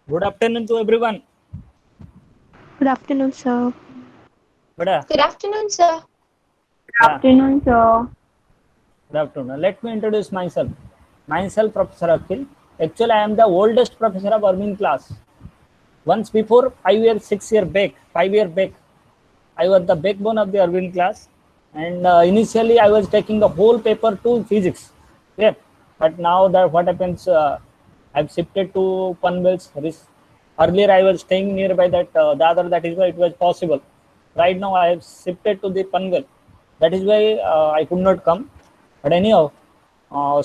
Good afternoon to everyone. Good afternoon, sir. Bada, Good afternoon, sir. yeah, Afternoon, sir. good afternoon. Let me introduce myself. Myself, Professor Akhil. Actually, I am the oldest professor of Armin class. Once before 5 years, 6 years back, 5 years back, I was the backbone of the Arvind class. And initially, I was taking the whole paper to physics. Yeah, but now that what happens, I've shifted to Panvel's. Earlier, I was staying nearby that the other. That is why it was possible. Right now, I have shifted to the Panvel. That is why I could not come. But anyhow,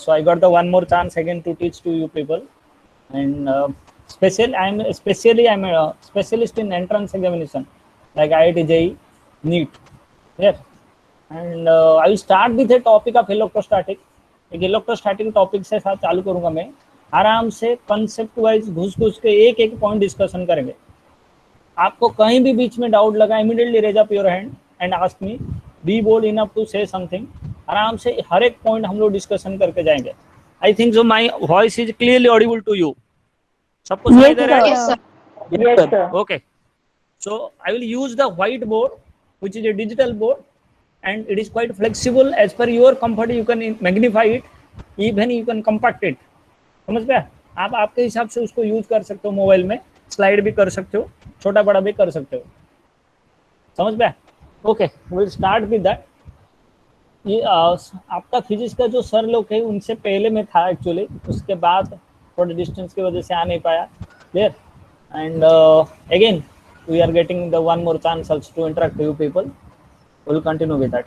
so I got the one more chance again to teach to you people. And I'm a specialist in entrance examination like IIT JEE, NEET. Yeah, and I will start with a topic of electrostatic. एक electrostatic topic से साथ चालू करूंगा मैं. आराम से concept wise घुस घुस के एक एक पॉइंट डिस्कशन करेंगे. आपको कहीं भी बीच में डाउट लगा immediately raise up your hand and ask me. Be bold enough to say something. आराम से हर एक पॉइंट हम लोग डिस्कशन करके जाएंगे. I think so my voice is clearly audible to you. सबको सुनाई दे रहा है? Yes, sir. Yes, sir. Okay. So I will use the whiteboard, which is a digital board, and it is quite flexible as per your comfort. You can magnify it, even you can compact it. समझ गया? आप आपके हिसाब से उसको use कर सकते हो. मोबाइल में स्लाइड भी कर सकते हो, छोटा बड़ा भी कर सकते हो. समझ गया? Okay, will start with that. ये आपका फिजिक्स का जो सर लोग है उनसे पहले में था एक्चुअली. उसके बाद थोड़ा डिस्टेंस की वजह से आ नहीं पाया. Clear? And again we are getting the one more chance also to interact with you people. We will continue with that.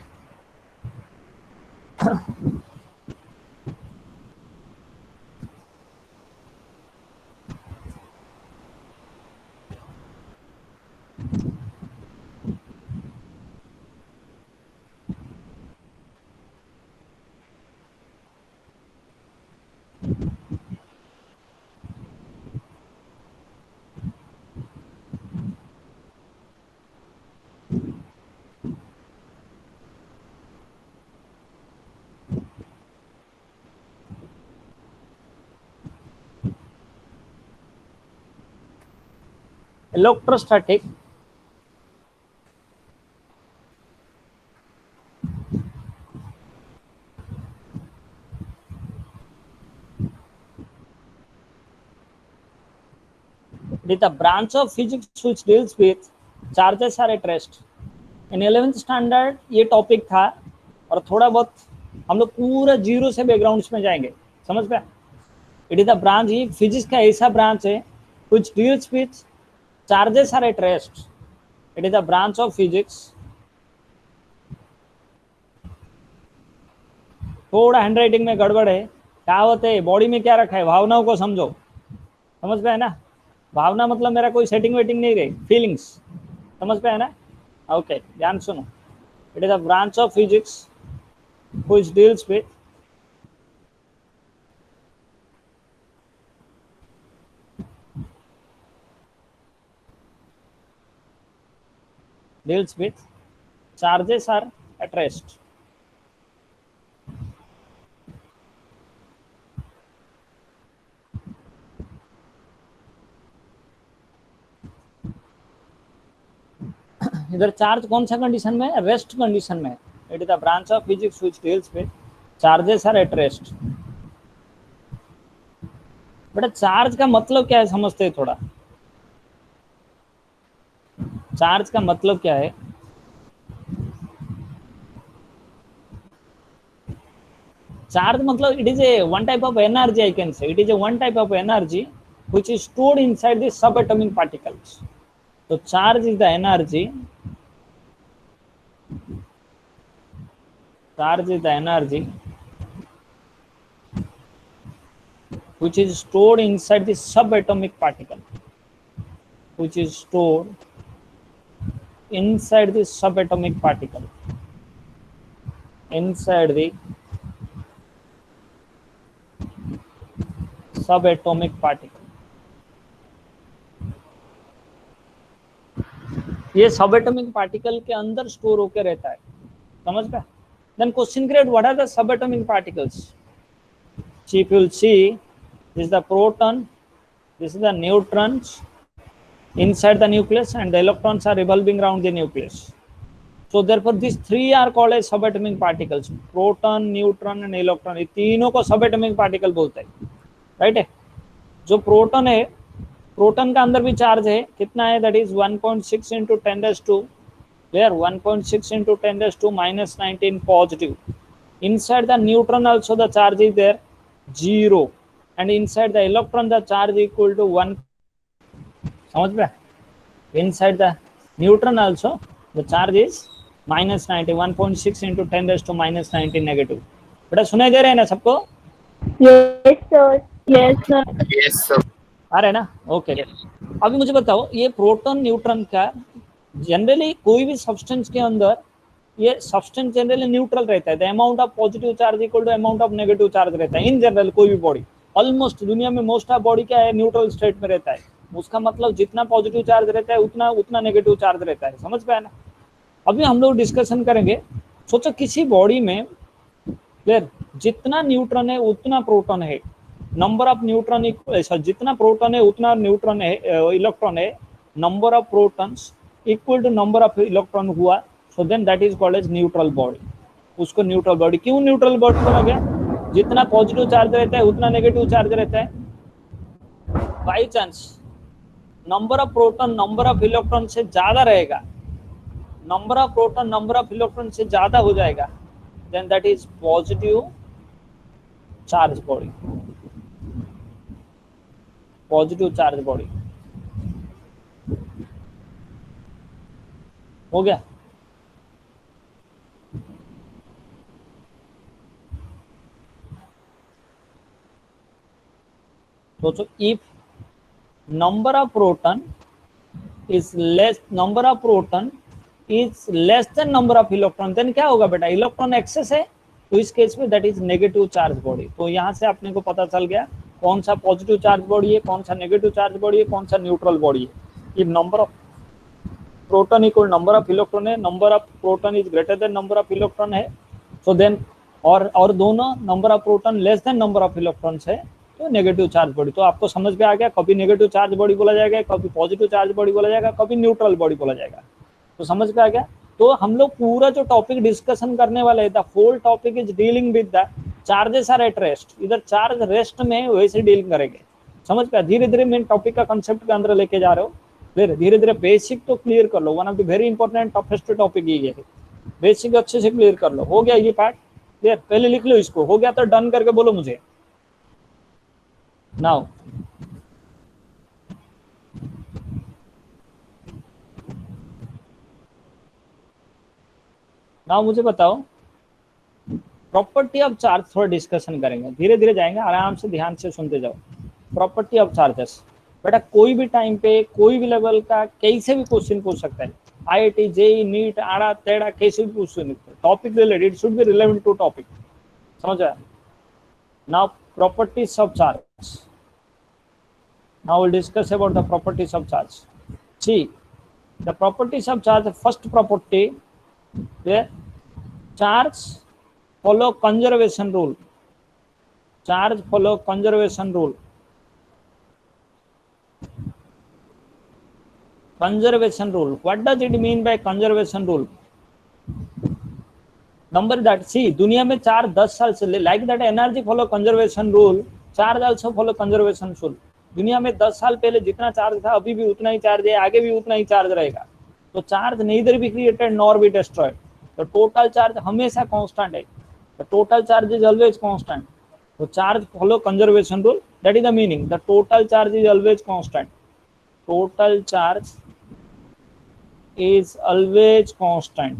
Electrostatic. It is the branch of physics which deals with charges are at rest. In 11th standard ये topic था और थोड़ा बहुत हम लोग पूरा zero से backgrounds में जाएंगे. समझ गया? It is the branch. ये फिजिक्स का ऐसा ब्रांच है which deals with charges are at rest. It is a branch of physics. थोड़ा हैंडराइटिंग में गड़बड़ है. कहावत है बॉडी में क्या रखा है, भावनाओं को समझो. समझ पाए ना? भावना मतलब मेरा कोई सेटिंग वेटिंग नहीं रही, फीलिंग्स. समझ पाए ना? ओके, ध्यान सुनो. It is a branch of physics which deals with charges are at rest. इधर चार्ज कौन सा कंडीशन में है? रेस्ट कंडीशन में. It is the branch of physics which deals with charges are at rest. बेटा चार्ज का मतलब क्या है समझते हैं थोड़ा. चार्ज का मतलब क्या है? चार्ज मतलब it is a one type of energy. I can say it is a one type of energy which is stored inside the subatomic particles. So charge is the energy. Charge is the energy which is stored inside the subatomic particle. Which is stored inside the subatomic particle. Inside the subatomic particle. ये subatomic particle के अंदर store होकर रहता है. समझ गया? Then question grade, what are the subatomic particles? If you will see, this is the proton, This is the neutrons inside the nucleus and the electrons are revolving around the nucleus. So therefore these three are called as subatomic particles. Proton, neutron and electron, ये तीनों को subatomic particle बोलते हैं, right है. जो proton है, proton का अंदर भी चार्ज है, कितना है, that is 1.6 into 10⁻², clear, 1.6 into 10⁻² -19 positive. Inside the neutron also the charge is there 0 and inside the electron the charge equal to 1. समझ में? Inside the neutron also the charge is -19, 1.6 into 10⁻³ -19 negative. बेटा सुनाई दे रहे हैं ना सबको? Yes, sir. Yes, sir. Yes, sir. आ रहे हैं ना? ओके. अभी मुझे बताओ, ये प्रोटॉन न्यूट्रॉन का जनरली कोई भी सब्सटेंस के अंदर ये सब्सटेंस जनरली न्यूट्रल रहता है. The amount of positive charge equal to amount of negative charge रहता है इन जनरल. कोई भी बॉडी, ऑलमोस्ट दुनिया में मोस्ट ऑफ बॉडी क्या है, न्यूट्रल स्टेट में रहता है. उसका मतलब जितना पॉजिटिव चार्ज रहता है उतना उतना नेगेटिव चार्ज रहता है. समझ पाए ना? अभी हम लोग डिस्कशन करेंगे. सोचो किसी बॉडी में, क्लियर, जितना न्यूट्रॉन है उतना प्रोटॉन है. नंबर ऑफ न्यूट्रॉन जितना प्रोटॉन है उतना न्यूट्रॉन है, इलेक्ट्रॉन है. Number of protons equal to number of electron हुआ, so then that is called as neutral body. उसको न्यूट्रल बॉडी. क्यों न्यूट्रल बॉडी बोला गया? जितना पॉजिटिव चार्ज रहता है उतना नेगेटिव चार्ज रहता है. By chance number of proton number of electron से ज्यादा रहेगा, number of proton number of electron से ज्यादा हो जाएगा, then that is positive charge body. Positive charge body हो गया. सोचो, if number of proton is less than number of electron, then क्या होगा बेटा? इलेक्ट्रॉन एक्सेस है, तो इस केस में that is negative charge body. तो यहां से अपने को पता चल गया कौन सा पॉजिटिव चार्ज बॉडी है, कौन सा नेगेटिव चार्ज बॉडी है, कौन सा न्यूट्रल बॉडी है. If number of proton equal number of electron है, number of proton is greater than number of electron है, सो देन और दोनों number of proton less than number of electrons है, तो नेगेटिव चार्ज बॉडी. तो आपको समझ में आ गया, कभी नेगेटिव चार्ज बॉडी बोला जाएगा, कभी पॉजिटिव चार्ज बॉडी बोला जाएगा, कभी न्यूट्रल बॉडी बोला जाएगा. तो समझ में आ गया. तो हम लोग पूरा जो टॉपिक डिस्कशन करने वाले हैं, the whole topic is dealing with the charges are at rest. इधर चार्ज रेस्ट में वैसे डील करेंगे. समझ पाया? धीरे धीरे मैं टॉपिक का कंसेप्ट के अंदर लेके जा रहे हो. फिर धीरे धीरे बेसिक तो क्लियर कर लो. One of the very important toughest topic ये है. बेसिक अच्छे से क्लियर कर लो. हो गया ये पार्ट क्लियर? पहले लिख लो इसको. हो गया तो डन करके बोलो मुझे. नाउ मुझे बताओ, प्रॉपर्टी ऑफ चार्ज थोड़ा डिस्कशन करेंगे. धीरे धीरे जाएंगे, आराम से ध्यान से सुनते जाओ. प्रॉपर्टी ऑफ चार्जेस बेटा कोई भी टाइम पे कोई भी लेवल का कैसे भी क्वेश्चन पूछ सकता है. IIT, JEE, नीट, आड़ा टेढ़ा कैसे भी पूछ सकते हैं. Topic related, it should be relevant to topic. समझ आया? Now properties of charge. Now we'll discuss about the properties of charge. See, the properties of charge. First property, where charge follow conservation rule. Charge follow conservation rule. Conservation rule. What does it mean by conservation rule? Number that, see, दुनिया में charge 10 साल से like that energy follow conservation rule, charge also follow conservation rule. दुनिया में 10 साल पहले जितना charge था अभी भी उतना ही चार्ज है, आगे भी उतना ही चार्ज रहेगा. तो charge neither be created nor be destroyed. तो टोटल चार्ज हमेशा कांस्टेंट है. The total charge is always constant. So charge follow conservation rule. That is the meaning. The total charge is always constant. Total charge is always constant.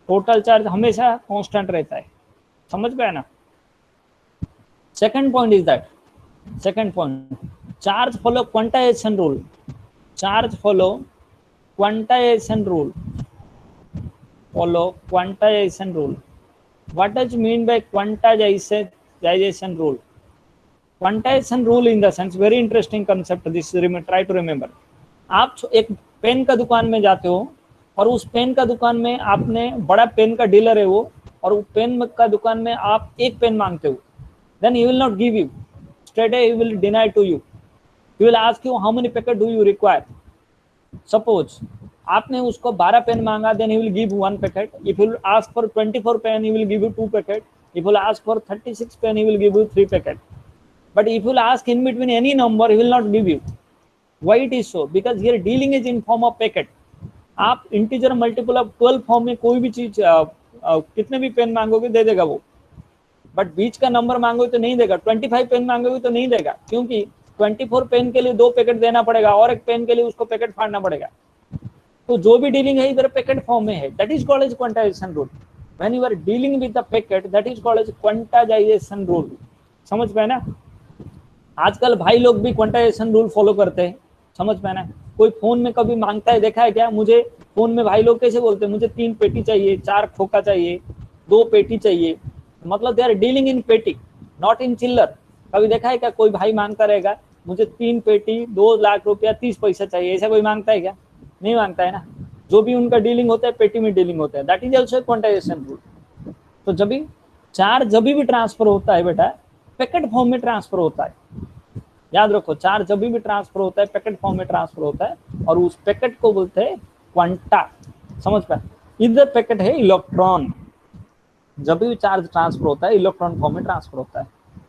Total charge हमेशा constant रहता है. समझ पाया ना? Second point is that, second point, charge follow quantization rule. Charge follow quantization rule. Follow quantization rule. What does mean by quantization rule? Quantization rule in the sense, very interesting concept this, try to remember. आप एक pen का दुकान में जाते हो और उस pen का दुकान में आपने, बड़ा पेन का डीलर है वो, और वो पेन का दुकान में आप एक पेन मांगते हो, then he will not give you. Straight away he will deny to you. He will ask you how many packet do you require. Suppose आपने उसको 12 पेन मांगा, then he will give 1 packet. If he will ask for 24 pen, he will give you 2 packet. If he will ask for 36 pen, he will give you 3 packet. But if you will ask in between any number, he will not give you. Why it is so? Because here dealing is in form of packet. आप integer multiple of 12 form में कोई भी चीज कितने भी pen मांगोगे दे देगा वो, बट बीच का नंबर मांगोगे तो नहीं देगा। 25 पेन मांगोगे तो नहीं देगा, क्योंकि 24 पेन के लिए 2 पैकेट देना पड़ेगा और एक पेन के लिए उसको पैकेट फाड़ना पड़ेगा। तो जो भी डीलिंग है इधर पैकेट फॉर्म में है, that is called as quantization rule. When you are dealing with the packet, that is called as quantization rule. समझ पाए ना? आजकल भाई लोग भी क्वांटाइजेशन रूल फॉलो करते हैं, समझ पाए ना? कोई फोन में कभी मांगता है, देखा है क्या? मुझे फोन में भाई लोग कैसे बोलते हैं, मुझे 3 पेटी चाहिए, 4 खोखा चाहिए, 2 पेटी चाहिए, मतलब दे आर डीलिंग इन पेटी, नॉट इन चिल्लर। कभी देखा है क्या कोई भाई मांगता रहेगा मुझे 3 पेटी 2 लाख रुपया 30 पैसा चाहिए, ऐसा कोई मांगता है क्या? नहीं मांगता है ना। जो भी उनका डीलिंग होता है पेटी में डीलिंग होता है, that is also quantization rule. तो जब भी चार्ज जब भी ट्रांसफर होता है बेटा, पैकेट फॉर्म में ट्रांसफर होता है, याद रखो। चार्ज जब भी ट्रांसफर होता है पैकेट फॉर्म में ट्रांसफर होता है, और उस पैकेट को बोलते हैं क्वांटा। समझ पाए? इधर पैकेट है इलेक्ट्रॉन। जब भी चार्ज ट्रांसफर होता है इलेक्ट्रॉन फॉर्म में ट्रांसफर होता है।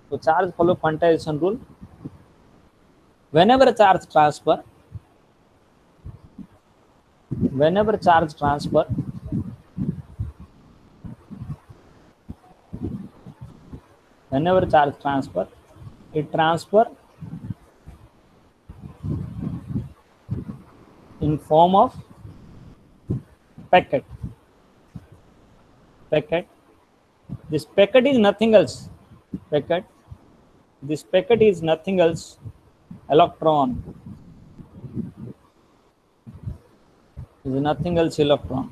तो charge follow quantization rule. whenever charge transfer whenever charge transfer whenever charge transfer it transfer in form of packet. This packet is nothing else. This packet is nothing else. Electron is nothing else. Electron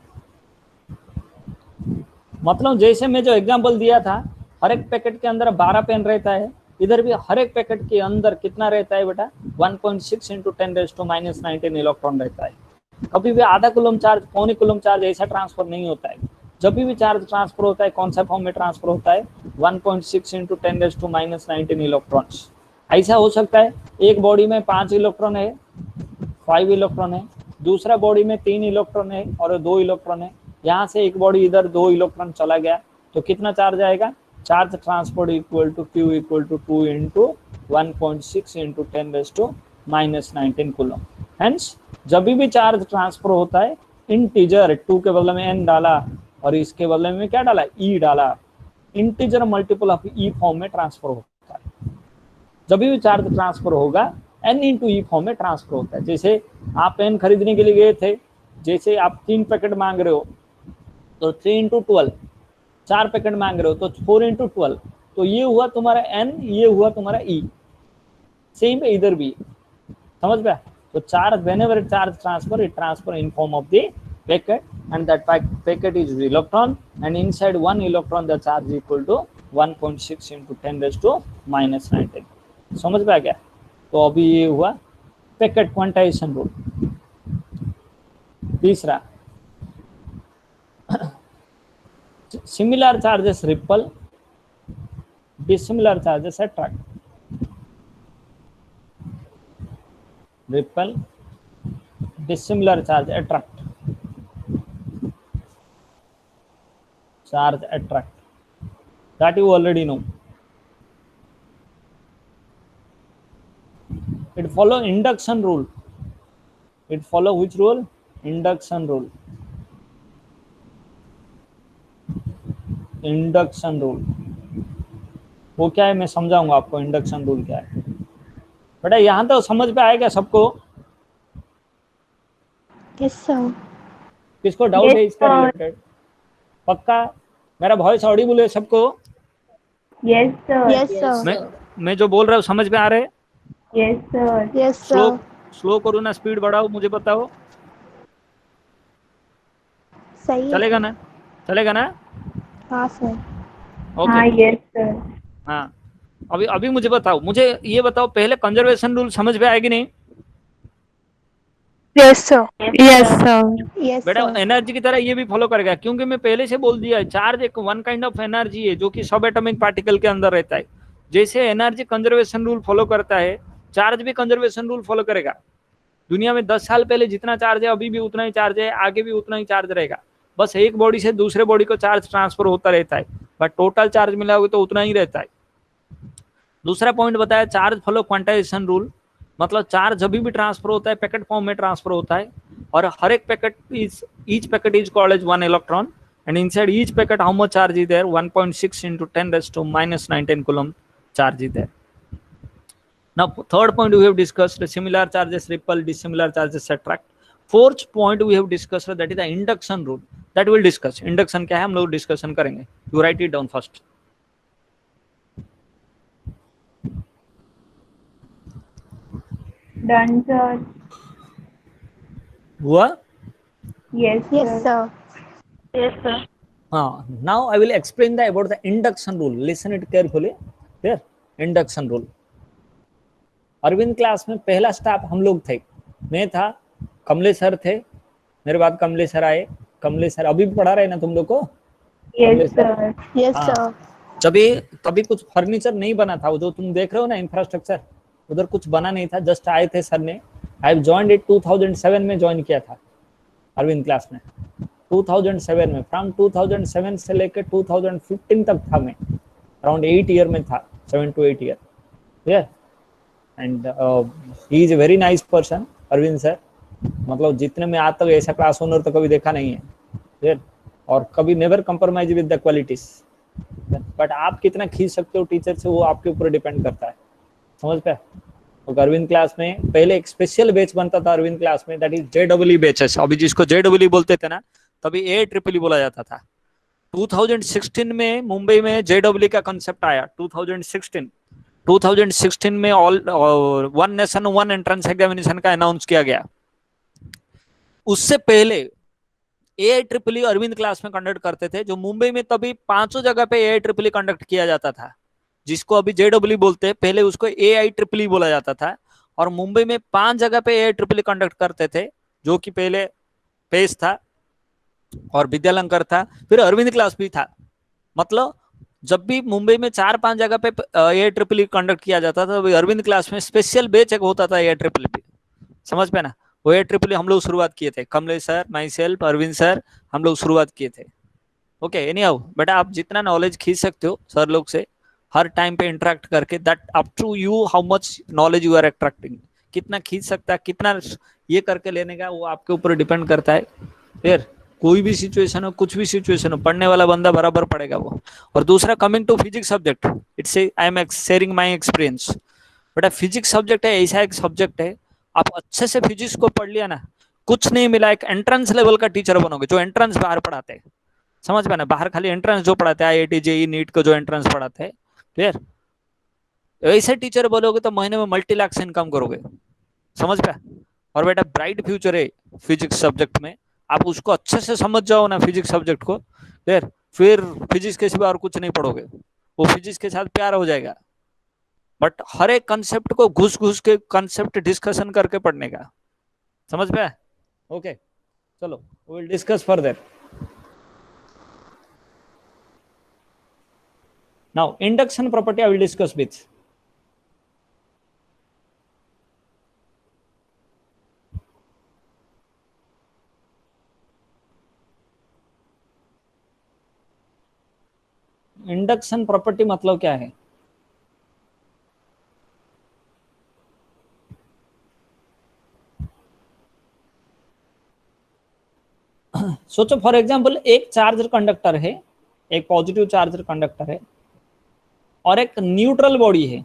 मतलब जैसे मैं जो example दिया था, हर एक packet के अंदर 12 pen रहता है, इधर भी हर एक पैकेट के अंदर कितना रहता है बेटा? 1.6 × 10⁻19 इलेक्ट्रॉन रहता है। कभी भी आधा कूलम चार्ज, पौने कूलम चार्ज ऐसा ट्रांसफर नहीं होता है। जब भी चार्ज ट्रांसफर होता है कौन सा फॉर्म में ट्रांसफर होता है? 1.6 × 10⁻19 इलेक्ट्रॉन्स। ऐसा हो सकता है एक बॉडी में 5 इलेक्ट्रॉन है, 5 इलेक्ट्रॉन है, दूसरा बॉडी में 3 इलेक्ट्रॉन है और 2 इलेक्ट्रॉन है। यहाँ से एक बॉडी इधर 2 इलेक्ट्रॉन चला गया तो कितना चार्ज आएगा? Charge transfer equal to Q equal to 2 × 1.6 × 10⁻19 coulomb. Hence जब भी चार्ज ट्रांसफर होता है इंटीजर, 2 के बदले में n डाला और इसके बदले में क्या डाला? e डाला। Integer multiple of e form में ट्रांसफर होता है। जब भी चार्ज ट्रांसफर होगा n × e फॉर्म में ट्रांसफर होता है। जैसे आप पेन खरीदने के लिए गए थे, जैसे आप 3 पैकेट मांग रहे हो तो 3 × 12, 4 पैकेट मांग रहे हो तो 4 × 12, तो ये हुआ तुम्हारा n, ये हुआ तुम्हारा e। सेम है इधर भी, समझ गया? तो charge whenever charge transfer, it transfer in form of the packet, and that packet is electron, and inside 1 electron the charge is equal to 1.6 × 10⁻19। समझ में आ गया? तो अभी ये हुआ पैकेट क्वांटाइजेशन रूल। तीसरा, similar charges ripple, dissimilar charges attract. Ripple, dissimilar charge attract. Charge attract, that you already know. It follow induction rule. It follow which rule? Induction rule. Induction rule वो क्या है मैं समझाऊंगा आपको। Induction rule क्या है बेटा? यहाँ तो समझ पे आएगा सबको? Yes, sir. किसको डाउट Yes, है इसका sir. रिलेटेड? पक्का मेरा वॉइस ऑडिबल है सबको? Yes, sir. Yes, sir. मैं जो बोल रहा हूँ समझ में आ रहे? Yes, sir. Yes, slow sir. Slow करो ना, स्पीड बढ़ाओ, मुझे बताओ। सही है। चलेगा ना? चलेगा ना? हाँ सर। ओके। हाँ, yes, sir. हाँ, अभी मुझे बताओ, मुझे ये बताओ पहले कंजर्वेशन रूल समझ में आएगी नहीं? Yes, sir. Yes, sir. Yes, बेटा sir. एनर्जी की तरह ये भी फॉलो करेगा, क्योंकि मैं पहले से बोल दिया है, चार्ज एक वन काइंड ऑफ एनर्जी है जो कि सब एटॉमिक पार्टिकल के अंदर रहता है। जैसे एनर्जी कंजर्वेशन रूल फॉलो करता है, चार्ज भी कंजर्वेशन रूल फॉलो करेगा। दुनिया में 10 साल पहले जितना चार्ज है अभी भी उतना ही चार्ज है, आगे भी उतना ही चार्ज रहेगा। बस एक बॉडी से दूसरे बॉडी को चार्ज ट्रांसफर होता रहता है, बट टोटल चार्ज मिलाओगे तो उतना ही रहता है। दूसरा पॉइंट बताया, चार्ज फॉलो क्वांटाइजेशन रूल, मतलब चार्ज जब भी ट्रांसफर होता है पैकेट फॉर्म में ट्रांसफर होता है, और हर एक packet is each packet is called as 1 electron, and inside each packet how much charge is there, 1.6 into 10⁻⁹ coulomb charge is there. Now third point we have discussed, similar charges repel, dissimilar charges attract. Fourth point we have discussed, that is the induction rule, that we will discuss. Induction क्या है हम लोग discussion करेंगे, you write it down first. done, sir. हुआ? Yes, Yes, sir. sir. Yes, sir. Now I will explain about the induction rule. Listen it carefully. Here, induction rule. Arvind class में पहला staff हम लोग थे, मैं था, कमलेश सर थे, मेरे बाद कमलेश सर आए। कमलेश सर अभी भी पढ़ा रहे ना तुम लोग को? Yes, sir. Yes, हाँ। sir. तभी कुछ फर्नीचर नहीं बना था, वो जो तुम देख रहे हो ना इंफ्रास्ट्रक्चर, उधर कुछ बना नहीं था, जस्ट आए थे सर ने। आई हैव जॉइंड इट 2007 में ज्वाइन किया था अरविंद क्लास में, 2007 में। फ्रॉम 2007 से लेकर 2015 तक था मैं, अराउंड 8 ईयर में था, 7 to 8 year. Clear? And he is a very nice person Arvind sir, मतलब जितने में आज तक ऐसा क्लास ओनर तो कभी देखा नहीं है। क्लियर? और कभी never compromise with the qualities. But आप कितना खींच सकते हो टीचर से वो आपके ऊपर डिपेंड करता है, समझ पे? तो अरविंद क्लास में पहले एक स्पेशल बैच बनता था अरविंद क्लास में, दैट इज JEE बैचेस। अभी जिसको JEE बोलते थे ना, तभी AEEE बोला जाता था। 2016 में मुंबई में JEE का कंसेप्ट आया। 2016 में all one nation one entrance examination का अनाउंस किया गया। उससे पहले AIEEE अरविंद क्लास में कंडक्ट करते थे, जो मुंबई में तभी 5 जगह पे AIEEE कंडक्ट किया जाता था, जिसको अभी JEE बोलते हैं, पहले उसको AIEEE बोला जाता था। और मुंबई में 5 जगह पे AIEEE कंडक्ट करते थे, जो कि पहले पेश था और विद्यालंकर था, फिर अरविंद क्लास भी था। मतलब जब भी मुंबई में 4-5 जगह पे AIEEE कंडक्ट किया जाता था, तो अरविंद क्लास में स्पेशल बैच एक होता था AIEEE, समझ पे ना? वो AIEEE हम लोग शुरुआत किए थे, Kamlesh sir, myself, Arvind sir, हम लोग शुरुआत किए थे। ओके, एनी हाउ बेटा, आप जितना नॉलेज खींच सकते हो सर लोग से हर टाइम पे इंटरेक्ट करके, that up to you how much knowledge you are attracting, कितना खींच सकता है, कितना ये करके लेने का, वो आपके ऊपर डिपेंड करता है। फिर कोई भी सिचुएशन हो, कुछ भी सिचुएशन हो, पढ़ने वाला बंदा बराबर पढ़ेगा वो। और दूसरा, coming to physics subject, it's I am sharing my experience. बेटा फिजिक्स सब्जेक्ट है, ऐसा एक सब्जेक्ट है, आप अच्छे से फिजिक्स को पढ़ लिया ना, कुछ नहीं मिला, एक एंट्रेंस लेवल का टीचर बनोगे, जो एंट्रेंस बाहर पढ़ाते हैं, समझ में ना? बाहर खाली एंट्रेंस जो पढ़ाते हैं, IIT JEE नीट को जो एंट्रेंस पढ़ाते हैं, क्लियर? ऐसे टीचर बोलोगे तो महीने में मल्टी लाख से इनकम करोगे, समझ पे? और बेटा ब्राइट फ्यूचर है फिजिक्स सब्जेक्ट में, आप उसको अच्छे से समझ जाओ ना फिजिक्स सब्जेक्ट को, फिर फिजिक्स के सिवा और कुछ नहीं पढ़ोगे, वो फिजिक्स के साथ प्यार हो जाएगा। बट हर एक कंसेप्ट को घुस घुस के कंसेप्ट डिस्कशन करके पढ़ने का, समझ पे? ओके, चलो we will discuss further. Now induction property I will discuss with. Induction property मतलब क्या है? सोचो फॉर एग्जांपल एक चार्जर कंडक्टर है, एक पॉजिटिव चार्जर कंडक्टर है और एक न्यूट्रल बॉडी है।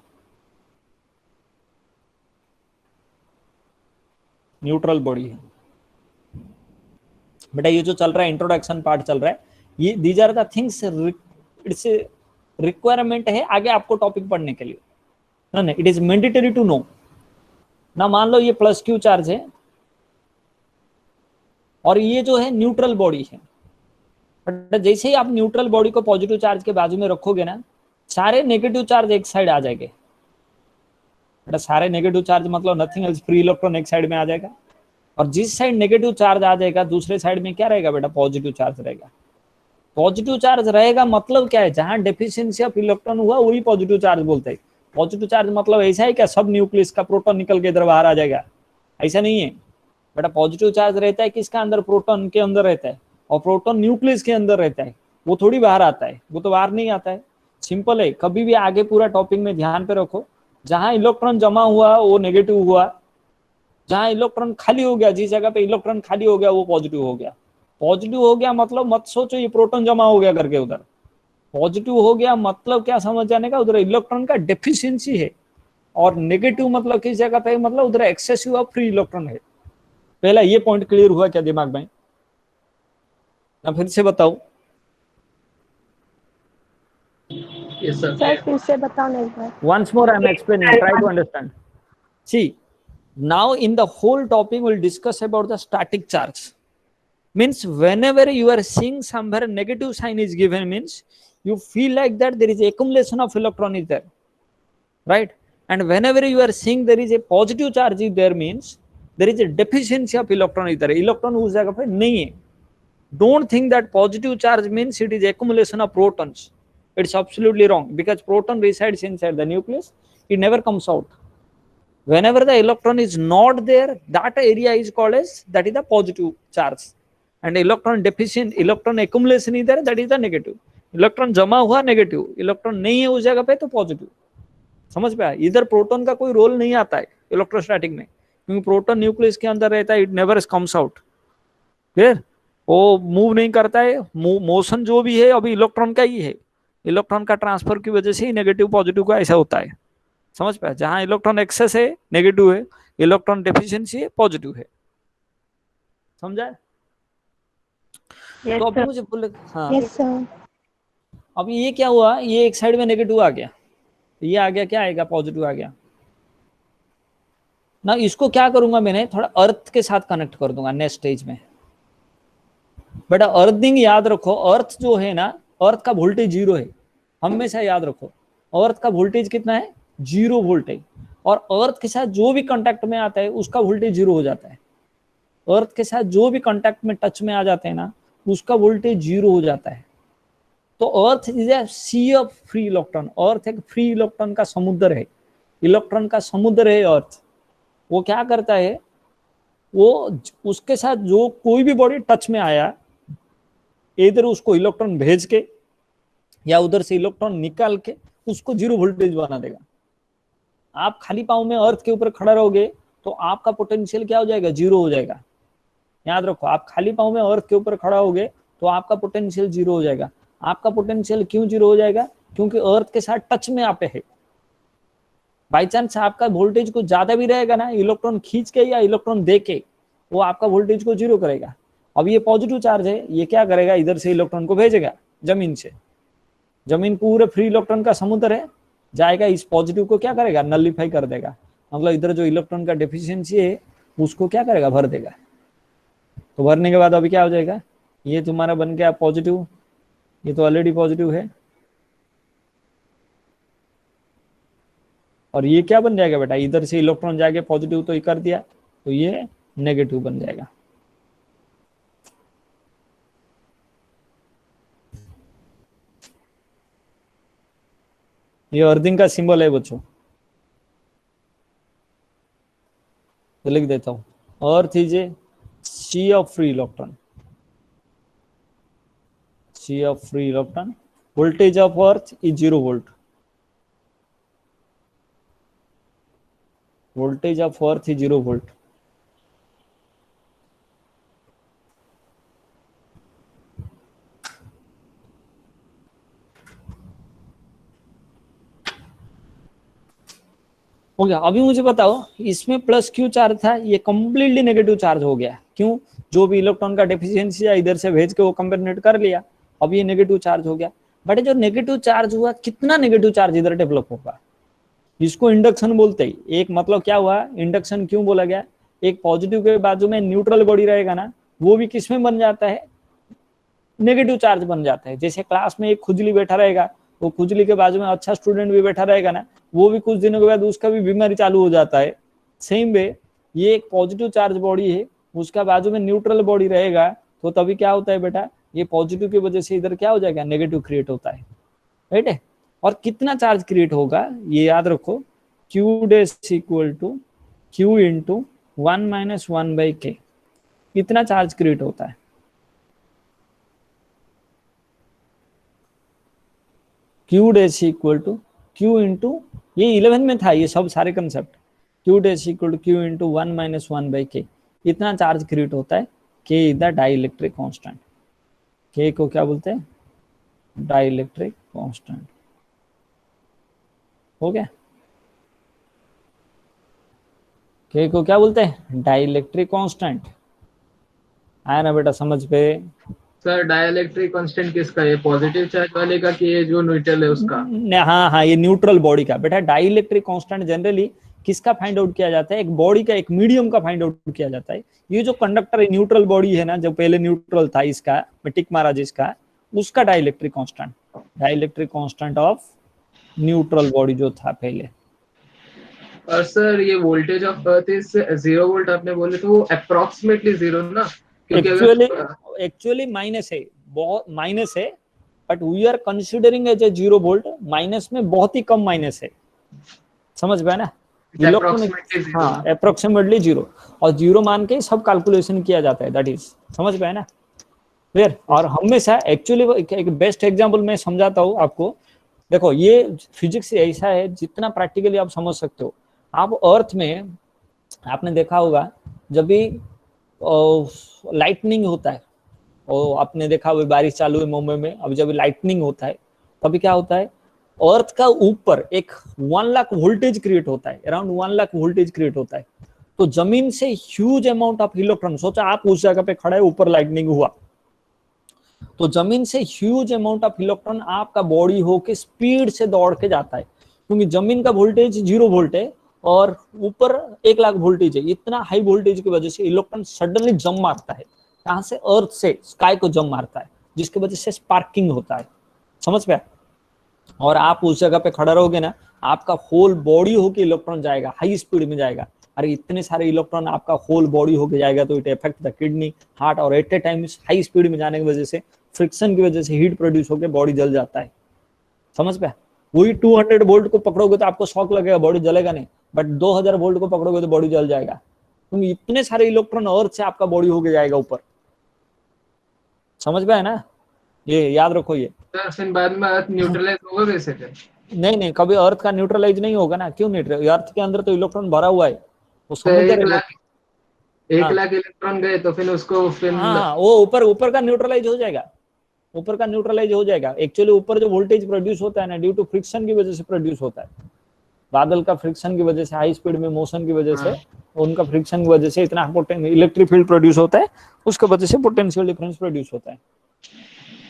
न्यूट्रल बॉडी है बेटा, ये जो चल रहा है इंट्रोडक्शन पार्ट चल रहा है, ये these are the things, it's requirement है आगे आपको टॉपिक पढ़ने के लिए, ना? It is mandatory to know ना। मान लो ये प्लस क्यू चार्ज है और ये जो है न्यूट्रल बॉडी है, बट जैसे ही आप न्यूट्रल बॉडी को पॉजिटिव चार्ज के बाजू में रखोगे ना, सारे नेगेटिव चार्ज एक साइड आ जाएंगे। बेटा सारे नेगेटिव चार्ज मतलब नथिंग एल्स, फ्री इलेक्ट्रॉन एक साइड में आ जाएगा, और जिस साइड नेगेटिव चार्ज आ जाएगा दूसरे साइड में क्या रहेगा बेटा, पॉजिटिव चार्ज रहेगा। पॉजिटिव चार्ज रहेगा मतलब क्या है, जहां डेफिशिएंसी ऑफ इलेक्ट्रॉन हुआ वही पॉजिटिव चार्ज बोलते हैं। पॉजिटिव चार्ज मतलब ऐसा है क्या सब न्यूक्लियस का प्रोटॉन निकल के इधर बाहर आ जाएगा, ऐसा नहीं है बेटा। पॉजिटिव चार्ज रहता है किसका अंदर, प्रोटॉन के अंदर रहता है, और प्रोटॉन न्यूक्लियस के अंदर रहता है, वो थोड़ी बाहर आता है, वो तो बाहर नहीं आता है। सिंपल है, कभी भी आगे पूरा टॉपिक में ध्यान पे रखो, जहां इलेक्ट्रॉन जमा हुआ वो नेगेटिव हुआ, जहां इलेक्ट्रॉन खाली हो गया, जिस जगह पे इलेक्ट्रॉन खाली हो गया वो पॉजिटिव हो गया। पॉजिटिव हो गया मतलब मत सोचो ये प्रोटॉन जमा हो गया करके उधर। पॉजिटिव हो गया मतलब क्या समझ जाने का, उधर इलेक्ट्रॉन का डेफिशिएंसी है। और नेगेटिव मतलब किस जगह पे, मतलब उधर एक्सेसिव ऑफ फ्री इलेक्ट्रॉन है। पहला ये पॉइंट क्लियर हुआ क्या दिमाग में, मैं फिर से बताऊं? सर फिर से बताओ ना एक बार। Once more I am explaining, try to understand. See, now in the whole topic we'll discuss about the static charge. Means whenever you are seeing somewhere negative sign is given, means you feel like that there is accumulation of electron is there, right? And whenever you are seeing there is a positive charge is there, means there is a deficiency of electron is there, electron उस जगह पे नहीं है। Don't think that positive charge means it is accumulation of protons. It's absolutely wrong, because proton resides inside the nucleus, it never comes out. Whenever the electron is not there, that area is called as, that is the positive charge, and electron deficient, electron accumulation is there, that is the negative. Electron जमा हुआ negative, electron नहीं है उस जगह पे तो positive. समझ पे आया? इधर प्रोटॉन का कोई रोल नहीं आता है इलेक्ट्रोस्टैटिक में, क्योंकि प्रोटॉन न्यूक्लियस के अंदर रहता है, it never comes out. Clear? वो मूव नहीं करता है, मोशन जो भी है अभी इलेक्ट्रॉन का ही है, इलेक्ट्रॉन का ट्रांसफर की वजह से ही नेगेटिव पॉजिटिव का ऐसा होता है। समझ पाया? जहां इलेक्ट्रॉन एक्सेस है नेगेटिव है, इलेक्ट्रॉन डेफिशिएंसी है पॉजिटिव है। समझा? Yes, तो अभी sir. मुझे बोले, हाँ यस सर। अब ये क्या हुआ, ये एक साइड में नेगेटिव आ गया, ये आ गया, क्या आएगा, पॉजिटिव आ गया ना। इसको क्या करूंगा मैंने, थोड़ा अर्थ के साथ कनेक्ट कर दूंगा नेक्स्ट स्टेज में। बेटा अर्थिंग याद रखो, अर्थ जो है ना, अर्थ का वोल्टेज जीरो है, हमेशा याद रखो। अर्थ का वोल्टेज कितना है, 0 वोल्ट है। और अर्थ के साथ जो भी कांटेक्ट में आता है उसका वोल्टेज 0 हो जाता है। अर्थ के साथ जो भी कांटेक्ट में टच में आ जाते हैं ना, उसका वोल्टेज 0 हो जाता है। तो earth is a sea of free electron, earth एक फ्री इलेक्ट्रॉन का समुद्र है, इलेक्ट्रॉन का समुद्र है अर्थ। वो क्या करता है, वो उसके साथ जो कोई भी बॉडी टच में आया, इधर उसको इलेक्ट्रॉन भेज के या उधर से इलेक्ट्रॉन निकाल के उसको 0 वोल्टेज बना देगा। आप खाली पाँव में अर्थ के ऊपर खड़ा रहोगे तो आपका पोटेंशियल क्या हो जाएगा, 0 हो जाएगा। याद रखो, आप खाली पाँव में अर्थ के ऊपर खड़ा होगे तो आपका पोटेंशियल 0 हो जाएगा। आपका पोटेंशियल क्यों 0 हो जाएगा, क्योंकि अर्थ के साथ टच में आप है। बाई चांस आपका वोल्टेज कुछ ज्यादा भी रहेगा ना, इलेक्ट्रॉन खींच के या इलेक्ट्रॉन दे के वो आपका वोल्टेज को 0 करेगा। अब ये पॉजिटिव चार्ज है, ये क्या करेगा, इधर से इलेक्ट्रॉन को भेजेगा जमीन से, जमीन पूरे फ्री इलेक्ट्रॉन का समुद्र है, जाएगा इस पॉजिटिव को क्या करेगा, नलिफाई कर देगा। मतलब इधर जो इलेक्ट्रॉन का डेफिशिएंसी है उसको क्या करेगा, भर देगा। तो भरने के बाद अभी क्या हो जाएगा, ये तुम्हारा बन गया पॉजिटिव, ये तो ऑलरेडी पॉजिटिव है, और ये क्या बन जाएगा बेटा, इधर से इलेक्ट्रॉन जाके पॉजिटिव तो ये कर दिया, तो ये नेगेटिव बन जाएगा। ये अर्थिंग का सिंबल है बच्चों, तो लिख देता हूं, earth is a sea of free electron, sea of free electron, voltage of earth is 0 volt, voltage of earth is 0 volt। हो गया? अभी मुझे बताओ, इसमें प्लस क्यू चार्ज था, ये कंप्लीटली नेगेटिव चार्ज हो गया, क्यों, जो भी इलेक्ट्रॉन का डेफिशिएंसी है इधर से भेज के वो कंपेनेट कर लिया, अब ये नेगेटिव चार्ज हो गया। बट जो नेगेटिव चार्ज हुआ, कितना नेगेटिव चार्ज इधर डेवलप होगा, इसको इंडक्शन बोलते हैं। एक मतलब क्या हुआ, इंडक्शन क्यों बोला गया, एक पॉजिटिव के बाजू में न्यूट्रल बॉडी रहेगा ना, वो भी किसमें बन जाता है, नेगेटिव चार्ज बन जाता है। जैसे क्लास में एक खुजली बैठा रहेगा, वो खुजली के बाजू में अच्छा स्टूडेंट भी बैठा रहेगा ना, वो भी कुछ दिनों के बाद उसका भी बीमारी चालू हो जाता है। सेम वे ये एक पॉजिटिव चार्ज बॉडी है, उसका बाजू में न्यूट्रल बॉडी रहेगा तो तभी क्या होता है बेटा, ये पॉजिटिव की वजह से इधर क्या हो जाएगा, नेगेटिव क्रिएट होता है, राइट है। और कितना चार्ज क्रिएट होगा ये याद रखो, Q dash equal to Q into 1-1/k, कितना चार्ज क्रिएट होता है, Q dash equal to Q into, ये 11 में था ये सब सारे concept, Q dash equal to Q into 1-1/k, इतना चार्ज क्रिएट होता है। के इज द डाइलेक्ट्रिक कांस्टेंट, के को क्या बोलते हैं, डाइलेक्ट्रिक कांस्टेंट, हो गया। के को क्या बोलते हैं, डाइलेक्ट्रिक कांस्टेंट, आया ना बेटा समझ पे। सर डाइलेक्ट्रिक कांस्टेंट किसका है, पॉजिटिव चार्ज वाले का कि ये जो न्यूट्रल है उसका? हाँ हाँ, ये न्यूट्रल बॉडी का बेटा। डाइलेक्ट्रिक कांस्टेंट जनरली किसका फाइंड आउट किया जाता है, एक बॉडी का, एक मीडियम का फाइंड आउट किया जाता है। ये जो कंडक्टर है, न्यूट्रल बॉडी है ना, जो पहले न्यूट्रल था, इसका टिक मारा जिसका, उसका dielectric constant, dielectric constant of neutral body जो था पहले। और सर ये voltage of earth is 0 volt आपने बोले, तो वो अप्रोक्सीमेटली 0 ना, क्योंकि एक्चुअली माइनस है, बहुत माइनस है, but we are considering as a 0 volt, minus में बहुत ही कम माइनस है, समझ में ना, हाँ अप्रोक्सीमेटली 0, और 0 मान के सब कैलकुलेशन किया जाता है, दैट इज, समझ में ना क्लियर। और हमेशा एक्चुअली एक बेस्ट एग्जांपल मैं समझाता हूँ आपको, देखो ये फिजिक्स ऐसा है, जितना प्रैक्टिकली आप समझ सकते हो। आप अर्थ में आपने देखा होगा जब भी लाइटनिंग होता है, और आपने देखा हुआ बारिश चालू है मुंबई में, अब जब लाइटनिंग होता है तभी क्या होता है, अर्थ का ऊपर एक 1 लाख वोल्टेज क्रिएट होता है, अराउंड 1 लाख वोल्टेज क्रिएट होता है। तो जमीन से ह्यूज अमाउंट ऑफ इलेक्ट्रॉन, सोचा आप उस जगह पे खड़े, ऊपर लाइटनिंग हुआ, तो जमीन से ह्यूज अमाउंट ऑफ इलेक्ट्रॉन आपका बॉडी होके स्पीड से दौड़ के जाता है, क्योंकि जमीन का वोल्टेज 0 वोल्ट है और ऊपर 1 लाख वोल्टेज है। इतना हाई वोल्टेज की वजह से इलेक्ट्रॉन सडनली जंप मारता है, कहां से, अर्थ से स्काई को जंप मारता है, जिसकी वजह से स्पार्किंग होता है, समझ पे। और आप उस जगह पे खड़ा रहोगे ना, आपका होल बॉडी होके इलेक्ट्रॉन जाएगा, हाई स्पीड में जाएगा। अरे इतने सारे इलेक्ट्रॉन आपका होल बॉडी होके जाएगा तो it affect the kidney, heart, और at a time high speed में जाने की वजह से, फ्रिक्शन की वजह से हीट प्रोड्यूस होकर बॉडी जल जाता है, समझ पे। वही 200 वोल्ट को पकड़ोगे तो आपको शॉक लगेगा, बॉडी जलेगा नहीं, बट 2000 वोल्ट को पकड़ोगे तो बॉडी जल जाएगा, क्योंकि इतने सारे इलेक्ट्रॉन अर्थ से आपका बॉडी होके जाएगा ऊपर, समझ में है ना, ये याद रखो ये। फिर बाद में अर्थ न्यूट्रलाइज होगा कैसे फिर? नहीं, कभी अर्थ का न्यूट्रलाइज नहीं होगा ना, क्यों न्यूट्रल, अर्थ के अंदर तो इलेक्ट्रॉन भरा हुआ है, वो तो समुद्र 1 लाख इलेक्ट्रॉन गए तो फिर उसको फिर हाँ, वो ऊपर का न्यूट्रलाइज हो जाएगा, ऊपर का न्यूट्रलाइज हो जाएगा। एक्चुअली ऊपर जो वोल्टेज प्रोड्यूस होता है ना, ड्यू टू फ्रिक्शन की वजह से प्रोड्यूस होता है, बादल का फ्रिक्शन की वजह से, हाई स्पीड में मोशन की वजह से, उनका फ्रिक्शन की वजह से इतना इलेक्ट्रिक फील्ड प्रोड्यूस होता है, उसकी वजह से पोटेंशियल डिफरेंस प्रोड्यूस होता है,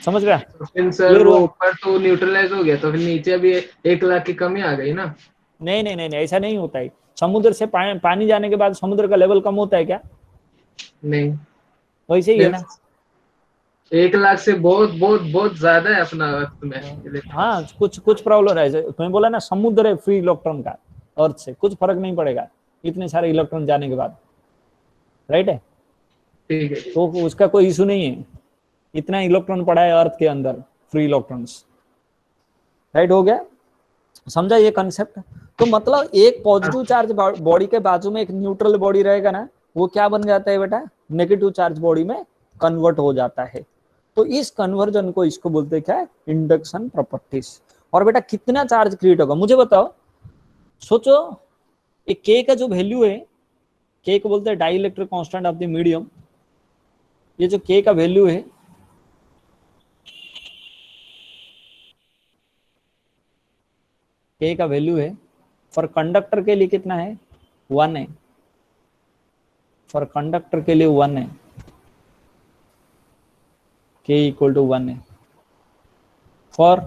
समझ गया। तो फिर सर वो ऊपर तो न्यूट्रलाइज हो गया, तो फिर नीचे भी 1 लाख की कमी आ गई ना? नहीं, ऐसा नहीं होता है। समुद्र से पानी जाने के बाद समुद्र का लेवल कम होता है क्या? नहीं, वैसे ही है ना। 1 लाख से बहुत बहुत बहुत ज्यादा है अपना अर्थ में। हाँ, कुछ प्रॉब्लम है, तुम्हें बोला ना, समुद्र है फ्री इलेक्ट्रॉन का, अर्थ से कुछ फर्क नहीं पड़ेगा इतने सारे इलेक्ट्रॉन जाने के बाद, राइट है। ठीक है, तो उसका कोई इशू नहीं है, इतना इलेक्ट्रॉन पड़ा है अर्थ के अंदर, फ्री इलेक्ट्रॉन्स, राइट हो गया, समझा ये कंसेप्ट। तो मतलब एक पॉजिटिव चार्ज बॉडी के बाजू में एक न्यूट्रल बॉडी रहेगा ना, वो क्या बन जाता है बेटा, नेगेटिव चार्ज बॉडी में कन्वर्ट हो जाता है। तो इस कन्वर्जन को, इसको बोलते हैं क्या, इंडक्शन प्रॉपर्टीज। और बेटा कितना चार्ज क्रिएट होगा मुझे बताओ, सोचो, एक के का जो वैल्यू है, के को बोलते हैं dielectric constant of the medium. ये जो के का वैल्यू है, के का वैल्यू है फॉर कंडक्टर के लिए कितना है, 1 है, फॉर कंडक्टर के लिए 1 है, के इक्वल टू 1 है। फॉर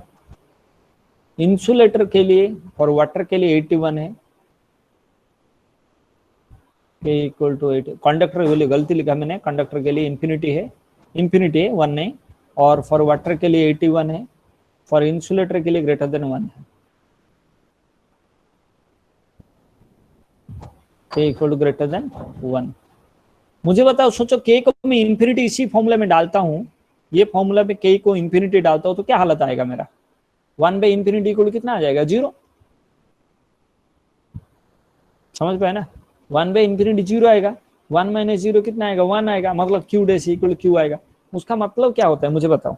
इंसुलेटर के लिए, फॉर वाटर के लिए 81 है, के इक्वल टू 8। कंडक्टर के लिए गलती लिखा मैंने, कंडक्टर के लिए इन्फिनिटी है, 1 नहीं, और फॉर वाटर के लिए 81 है, फॉर इंसुलेटर के लिए ग्रेटर देन 1 है, के इक्वल टू ग्रेटर देन 1। मुझे बताओ, सोचो के को मैं इंफिनिटी इसी फॉर्मूला में डालता हूँ, ये फॉर्मूला में के को इंफिनिटी डालता हूँ तो क्या हालत आएगा मेरा? 1/इंफिनिटी इक्वल कितना आ जाएगा? 0। समझ पाए ना? 1/इंफिनिटी 0 आएगा, 1 - 0 कितना आएगा? 1 आएगा, मतलब क्यू डैश इक्वल क्यू आएगा। उसका मतलब क्या होता है मुझे बताओ?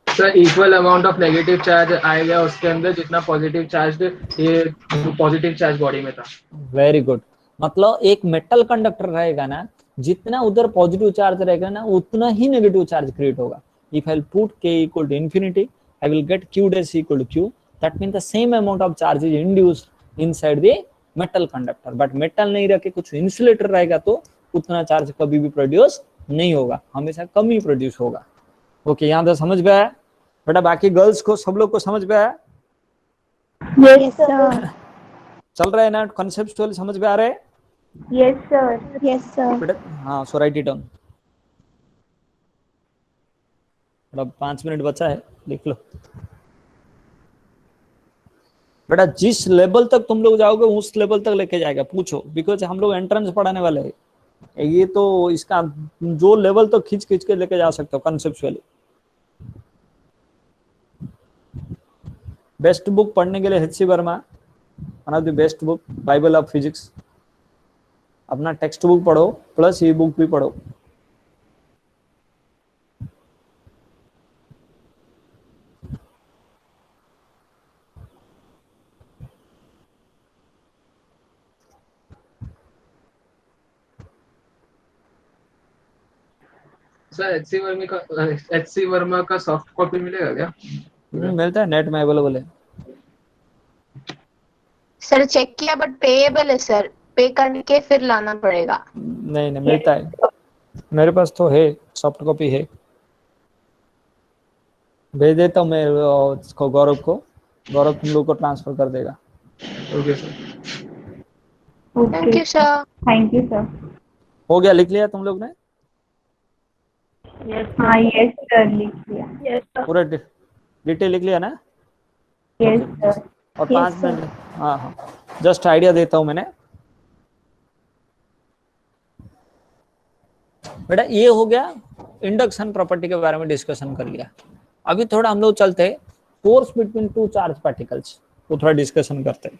Sir equal amount of negative charge आएगा उसके अंदर जितना पॉजिटिव चार्ज ये पॉजिटिव चार्ज बॉडी में था। Very good. मतलब एक मेटल कंडक्टर रहेगा ना, जितना उधर पॉजिटिव चार्ज रहेगा ना उतना ही नेगेटिव चार्ज क्रिएट होगा। If I put k equal to infinity, I will get Q dash equal to Q, that mean the same amount of charge is induced inside the metal conductor. But metal नहीं रखे कुछ insulator रहेगा तो उतना charge कभी भी produce नहीं होगा, हमेशा कम ही प्रोड्यूस होगा। ओके, यहाँ तक समझ में आया बेटा? बाकी गर्ल्स को, सब लोग को समझ में आया? Yes sir. चल रहा है ना? कॉन्सेप्चुअल समझ में आ रहा है यस सर। Yes sir. बेटा? हाँ, सो राइट इट डाउन। 5 मिनट बचा है, लिख लो बेटा। जिस लेवल तक तुम लोग जाओगे उस लेवल तक लेके जाएगा, पूछो, बिकॉज हम लोग एंट्रेंस पढ़ाने वाले हैं। ये तो इसका जो लेवल तो खींच खींच के लेके जा सकते हो कॉन्सेप्चुअली। बेस्ट बुक पढ़ने के लिए H C Verma, one of the best book, Bible of physics. अपना टेक्स्ट बुक पढ़ो प्लस ई बुक भी पढ़ो। सर एचसी वर्मा का सॉफ्ट कॉपी मिलेगा क्या? मिलता है, नेट में अवेलेबल है। सर चेक किया बट पेएबल है सर, पे करके फिर लाना पड़ेगा। नहीं नहीं, मिलता है, मेरे पास तो है, सॉफ्ट कॉपी है। भेज देता हूँ मैं इसको, गौरव को। गौरव तुम लोग को ट्रांसफर कर देगा। Okay sir. Thank you sir. Thank you sir. हो गया? लिख लिया तुम लोग ने? हाँ यस सर, लिख लिया। Yes sir. पूरा डिटेल लिख लिया ना? Yes Okay. सर। और Yes, 5 sir. मिनट, हाँ हाँ, जस्ट आइडिया देता हूँ मैंने बेटा। ये हो गया, इंडक्शन प्रॉपर्टी के बारे में डिस्कशन कर लिया। अभी थोड़ा हम लोग चलते हैं force between two charge particles, वो थोड़ा डिस्कशन करते हैं।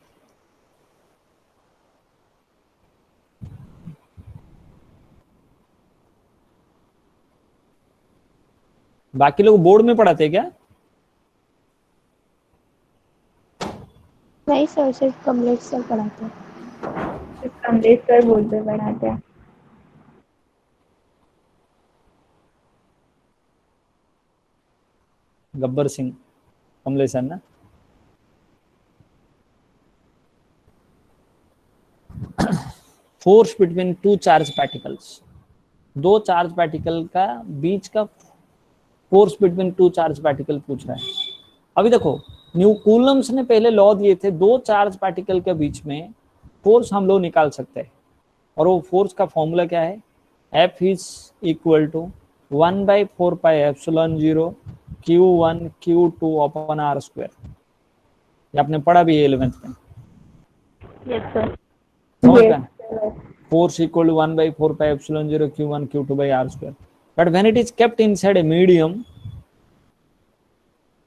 बाकी लोग बोर्ड में पढ़ाते हैं क्या? नहीं सर, सिर्फ कमलेश सर पढ़ाते हैं। कमलेश सर बोलते पढ़ाते हैं। गब्बर सिंह, कमलेश सर ना? Force between two charge particles, दो चार्ज पार्टिकल का बीच का force between two charge particle पूछ रहा है। अभी देखो, न्यू कूलम्स ने पहले लॉ दिए थे, दो चार्ज पार्टिकल के बीच में फोर्स हम लोग निकाल सकते हैं। और वो फोर्स का फॉर्मूला क्या है? F is equal to 1/4πε0 Q1 Q2 upon r²। ये आपने पढ़ा भी है 11th में। Yes sir. समझ गए? Force equal to 1/4πε0 Q1 Q2 by r²। But when it is kept inside a medium,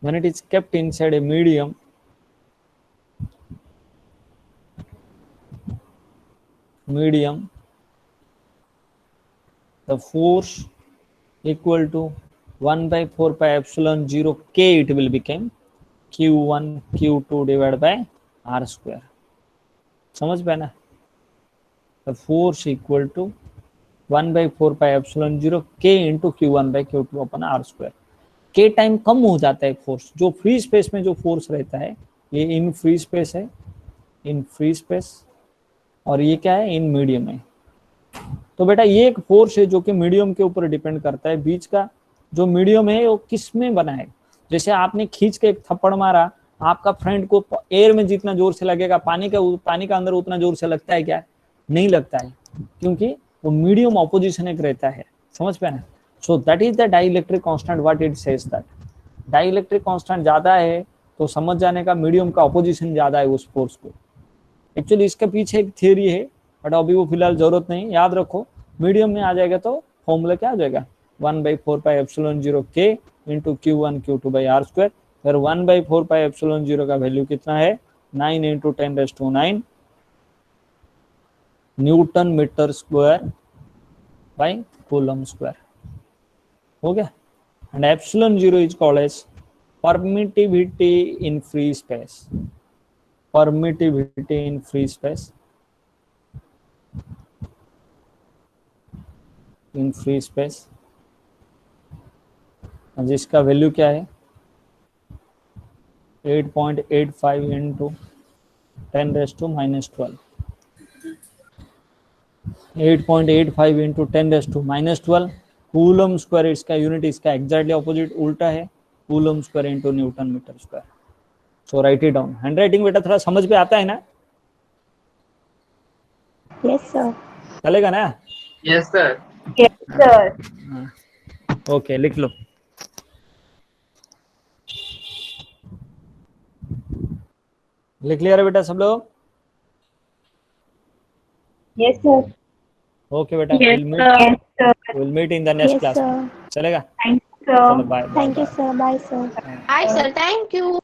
when it is kept inside a medium, the force equal to 1/4πε0 k, it will become Q1 Q2 divided by r²। समझ पाए ना? the force equal to 1/4πε0 k into Q1 by Q2 upon r²। के time कम हो जाता है force, जो free space में जो फोर्स रहता है, ये इन फ्री स्पेस है, इन फ्री स्पेस, और ये क्या है? इन मीडियम है। तो बेटा ये एक फोर्स है जो कि मीडियम के ऊपर डिपेंड करता है। बीच का जो मीडियम है वो किस में बना है? जैसे आपने खींच के एक थप्पड़ मारा, आपका फ्रेंड को एयर में जितना जोर से लगेगा, पानी का अंदर उतना जोर से लगता है क्या? नहीं लगता है, क्योंकि वो मीडियम ऑपोजिशन एक रहता है। समझ पे ना? So that is the dielectric constant, what it says that dielectric constant ज्यादा है तो समझ जाने का मीडियम का ऑपोजिशन ज्यादा है उस फोर्स को। एक्चुअली इसके पीछे एक थियरी है, बट अभी वो फिलहाल जरूरत नहीं, याद रखो मीडियम में आ जाएगा तो फॉर्मूला क्या आ जाएगा 1/4πε0 k into Q1 Q2 by R square. फिर 1/4πε0 का वैल्यू कितना है 9 into 10⁹ newton metre square by coulomb square. हो गया। And ε0 is called as permittivity in free space, permittivity in free space, in free space, जिसका value क्या है 8.85 into 10⁻12, 8.85 into 10⁻12 coulomb square, इसका यूनिट इसका एग्जैक्टली ऑपोजिट उल्टा है, coulomb square into newton metre square. So write it down. Handwriting बेटा थोड़ा समझ में आता है ना? Yes, sir. चलेगा ना? Yes sir. Yes, sir. Okay लिख लो। लिख लिया रे बेटा सब लोग? Yes, sir. ओके बेटा, Yes, will sir. Yes, sir. Meet in the next Yes, class. sir. चलेगा? Thank you, चलो sir. Bye. Thank you, sir. Bye, sir. Hi, sir. Thank you.